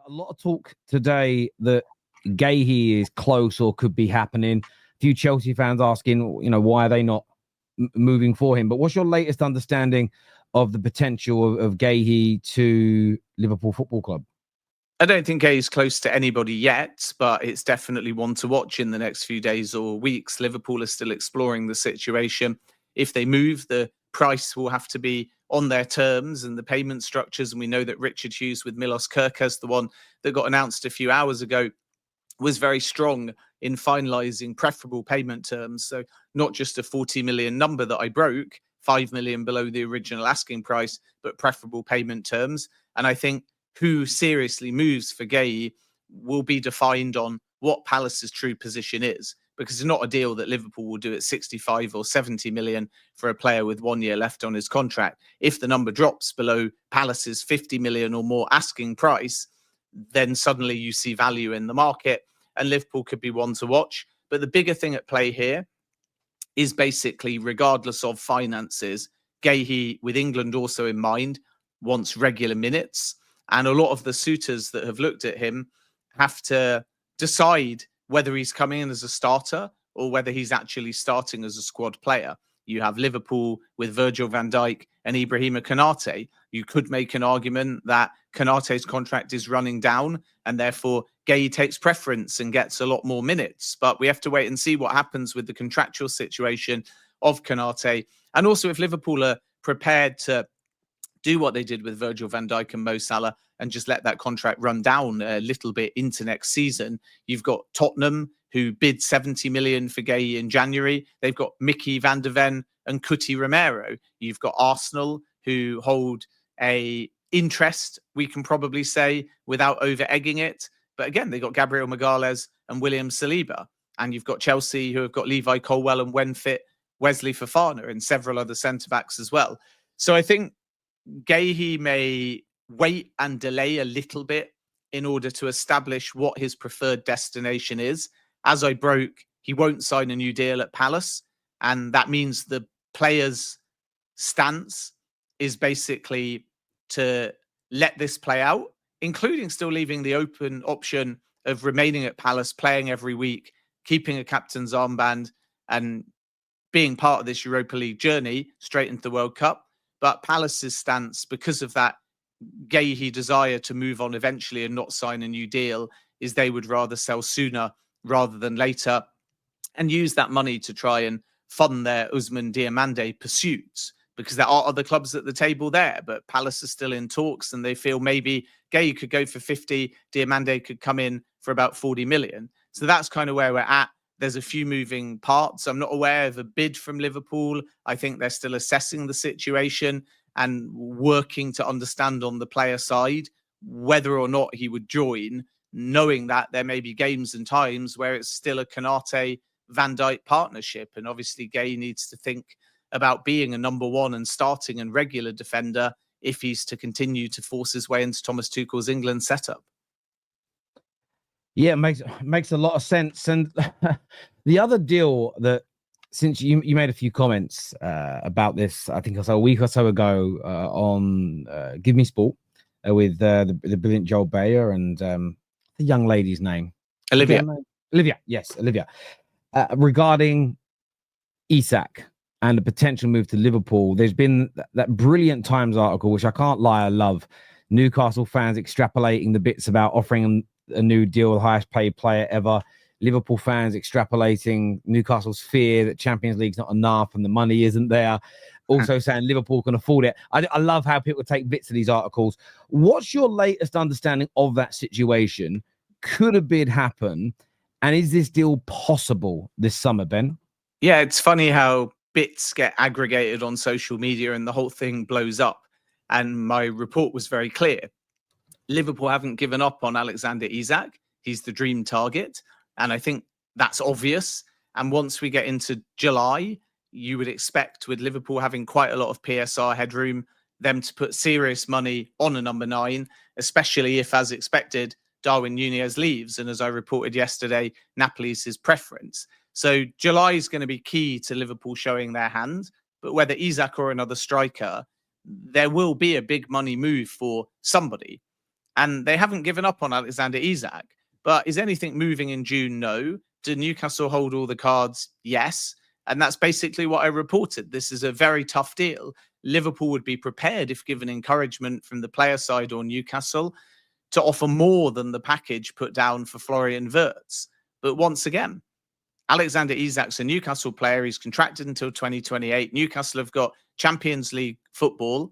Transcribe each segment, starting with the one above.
A lot of talk today that Guéhi is close or could be happening. A few Chelsea fans asking, why are they not moving for him? But what's your latest understanding of the potential of Guéhi to Liverpool Football Club? I don't think Guéhi's close to anybody yet, but it's definitely one to watch in the next few days or weeks. Liverpool are still exploring the situation. If they move, the price will have to be on their terms and the payment structures. And we know that Richard Hughes with Milos Kerkez, the one that got announced a few hours ago, was very strong in finalising preferable payment terms. So not just a 40 million number that I broke, 5 million below the original asking price, but preferable payment terms. And I think who seriously moves for Guéhi will be defined on what Palace's true position is, because it's not a deal that Liverpool will do at 65 or 70 million for a player with 1 year left on his contract. If the number drops below Palace's 50 million or more asking price, then suddenly you see value in the market and Liverpool could be one to watch. But the bigger thing at play here is basically, regardless of finances, Guéhi, with England also in mind, wants regular minutes. And a lot of the suitors that have looked at him have to decide whether he's coming in as a starter or whether he's actually starting as a squad player. You have Liverpool with Virgil van Dijk and Ibrahima Konate. You could make an argument that Konate's contract is running down and therefore Guéhi takes preference and gets a lot more minutes. But we have to wait and see what happens with the contractual situation of Konate. And also if Liverpool are prepared to do what they did with Virgil van Dijk and Mo Salah and just let that contract run down a little bit into next season. You've got Tottenham, who bid 70 million for Guéhi in January. They've got Mickey van der Ven and Cuti Romero. You've got Arsenal, who hold a interest, we can probably say, without over-egging it. But again, they've got Gabriel Magalhaes and William Saliba. And you've got Chelsea, who have got Levi Colwill and, when fit, Wesley Fofana and several other centre-backs as well. So I think Guéhi may wait and delay a little bit in order to establish what his preferred destination is. As I broke, he won't sign a new deal at Palace. And that means the player's stance is basically to let this play out, including still leaving the open option of remaining at Palace, playing every week, keeping a captain's armband and being part of this Europa League journey straight into the World Cup. But Palace's stance, because of that Guéhi desire to move on eventually and not sign a new deal, is they would rather sell sooner rather than later and use that money to try and fund their Ousmane Diomande pursuits, because there are other clubs at the table there, but Palace are still in talks and they feel maybe Guéhi could go for 50, Diomande could come in for about 40 million. So that's kind of where we're at. There's a few moving parts. I'm not aware of a bid from Liverpool. I think they're still assessing the situation and working to understand on the player side whether or not he would join, knowing that there may be games and times where it's still a Konate Van Dijk partnership. And obviously Guéhi needs to think about being a number one and starting and regular defender if he's to continue to force his way into Thomas Tuchel's England setup. Yeah, it makes a lot of sense. And the other deal that, since you made a few comments about this, I think it was a week or so ago on Give Me Sport with the brilliant Joel Bayer and the young lady's name. Olivia. Yes, Olivia. Regarding Isak and the potential move to Liverpool, there's been that brilliant Times article, which I can't lie, I love. Newcastle fans extrapolating the bits about offering a new deal, the highest paid player ever. Liverpool fans extrapolating Newcastle's fear that Champions League's not enough and the money isn't there. Also saying Liverpool can afford it. I love how people take bits of these articles. What's your latest understanding of that situation? Could a bid happen? And is this deal possible this summer, Ben? Yeah, it's funny how bits get aggregated on social media and the whole thing blows up. And my report was very clear. Liverpool haven't given up on Alexander Isak. He's the dream target. And I think that's obvious. And once we get into July, you would expect, with Liverpool having quite a lot of PSR headroom, them to put serious money on a number 9, especially if, as expected, Darwin Núñez leaves. And as I reported yesterday, Napoli's his preference. So July is going to be key to Liverpool showing their hand. But whether Isak or another striker, there will be a big money move for somebody. And they haven't given up on Alexander Isak. But is anything moving in June? No. Do Newcastle hold all the cards? Yes. And that's basically what I reported. This is a very tough deal. Liverpool would be prepared, if given encouragement from the player side or Newcastle, to offer more than the package put down for Florian Wirtz. But once again, Alexander Isak's a Newcastle player. He's contracted until 2028. Newcastle have got Champions League football.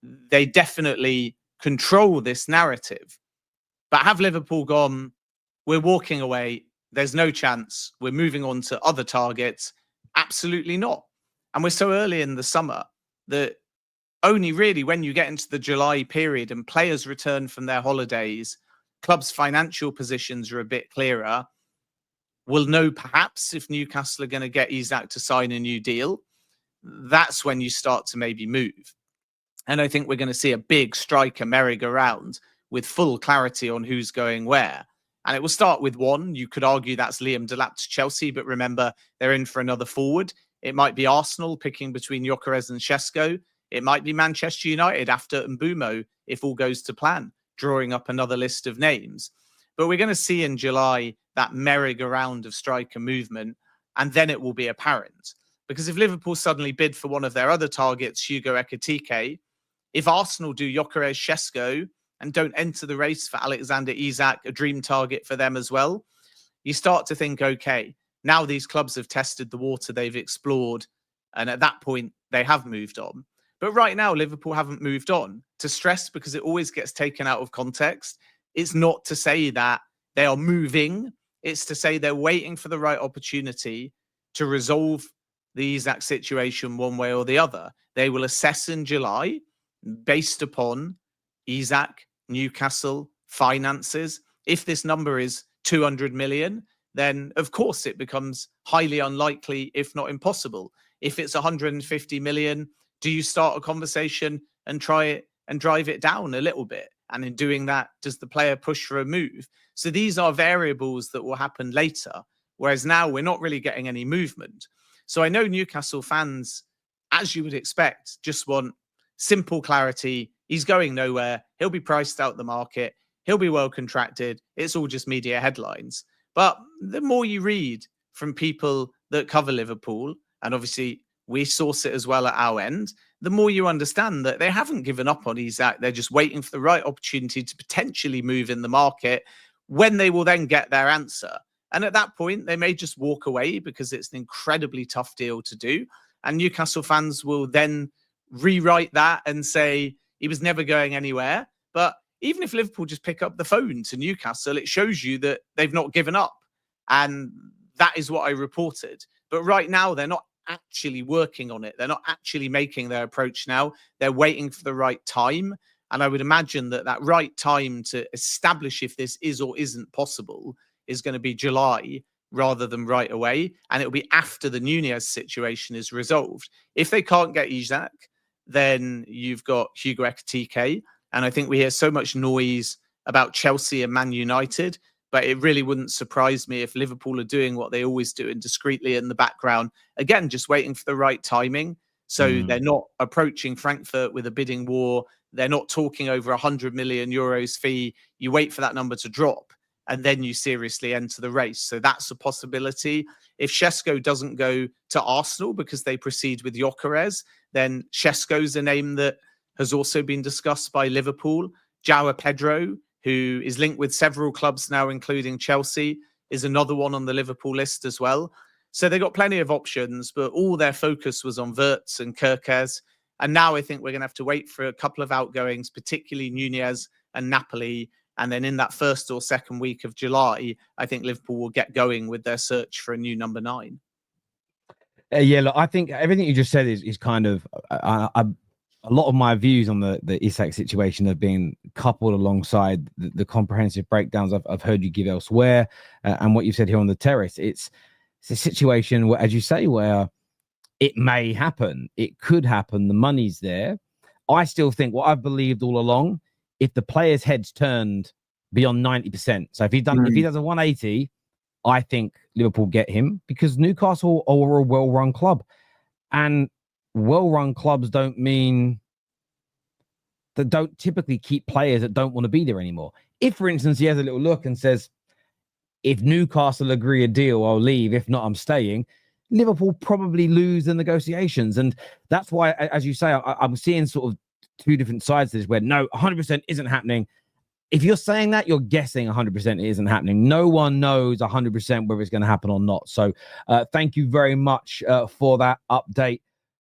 They definitely control this narrative. But have Liverpool gone, we're walking away, there's no chance, we're moving on to other targets? Absolutely not. And we're so early in the summer that only really when you get into the July period and players return from their holidays, clubs' financial positions are a bit clearer. We'll know perhaps if Newcastle are going to get Isak to sign a new deal. That's when you start to maybe move. And I think we're going to see a big striker merry-go-round with full clarity on who's going where. And it will start with one. You could argue that's Liam Delap to Chelsea, but remember, they're in for another forward. It might be Arsenal picking between Gyökeres and Šeško. It might be Manchester United after Mbumo, if all goes to plan, drawing up another list of names. But we're going to see in July that merry-go-round of striker movement, and then it will be apparent. Because if Liverpool suddenly bid for one of their other targets, Hugo Ekitike, if Arsenal do Gyökeres, Šeško, and don't enter the race for Alexander Isak, a dream target for them as well, you start to think, okay, now these clubs have tested the water, they've explored, and at that point, they have moved on. But right now, Liverpool haven't moved on. To stress, because it always gets taken out of context, it's not to say that they are moving. It's to say they're waiting for the right opportunity to resolve the Isak situation one way or the other. They will assess in July based upon Isak, Newcastle, finances. If this number is 200 million, then of course it becomes highly unlikely, if not impossible. If it's 150 million, do you start a conversation and try it and drive it down a little bit? And in doing that, does the player push for a move? So these are variables that will happen later, whereas now we're not really getting any movement. So I know Newcastle fans, as you would expect, just want simple clarity. He's going nowhere. He'll be priced out the market. He'll be well contracted. It's all just media headlines. But the more you read from people that cover Liverpool, and obviously we source it as well at our end, the more you understand that they haven't given up on Isak. They're just waiting for the right opportunity to potentially move in the market when they will then get their answer. And at that point, they may just walk away because it's an incredibly tough deal to do. And Newcastle fans will then rewrite that and say he was never going anywhere. But even if Liverpool just pick up the phone to Newcastle, it shows you that they've not given up. And that is what I reported. But right now, they're not actually working on it. They're not actually making their approach now. They're waiting for the right time. And I would imagine that that right time to establish if this is or isn't possible is going to be July rather than right away. And it'll be after the Nunez situation is resolved. If they can't get Isak, then you've got Hugo Ekitike. And I think we hear so much noise about Chelsea and Man United, but it really wouldn't surprise me if Liverpool are doing what they always do and discreetly in the background. Again, just waiting for the right timing. So they're not approaching Frankfurt with a bidding war. They're not talking over 100 million euros fee. You wait for that number to drop and then you seriously enter the race. So that's a possibility. If Šeško doesn't go to Arsenal because they proceed with Gyökeres, then Šeško's a name that has also been discussed by Liverpool. João Pedro, who is linked with several clubs now, including Chelsea, is another one on the Liverpool list as well. So they've got plenty of options, but all their focus was on Wirtz and Gyökeres. And now I think we're going to have to wait for a couple of outgoings, particularly Nunez and Napoli. And then in that first or second week of July, I think Liverpool will get going with their search for a new number 9. Yeah, look, I think everything you just said is kind of a lot of my views on the Isak situation have been coupled alongside the comprehensive breakdowns I've heard you give elsewhere, and what you've said here on the terrace. It's a situation where, as you say, where it may happen, it could happen. The money's there. I still think what I've believed all along: if the player's head's turned beyond 90%, so if he does a 180, I think Liverpool get him, because Newcastle are a well-run club, and well-run clubs don't mean that don't typically keep players that don't want to be there anymore. If, for instance, he has a little look and says, if Newcastle agree a deal, I'll leave. If not, I'm staying. Liverpool probably lose the negotiations. And that's why, as you say, I'm seeing sort of two different sides to this where no, 100% isn't happening. If you're saying that, you're guessing 100% it isn't happening. No one knows 100% whether it's going to happen or not. So thank you very much for that update.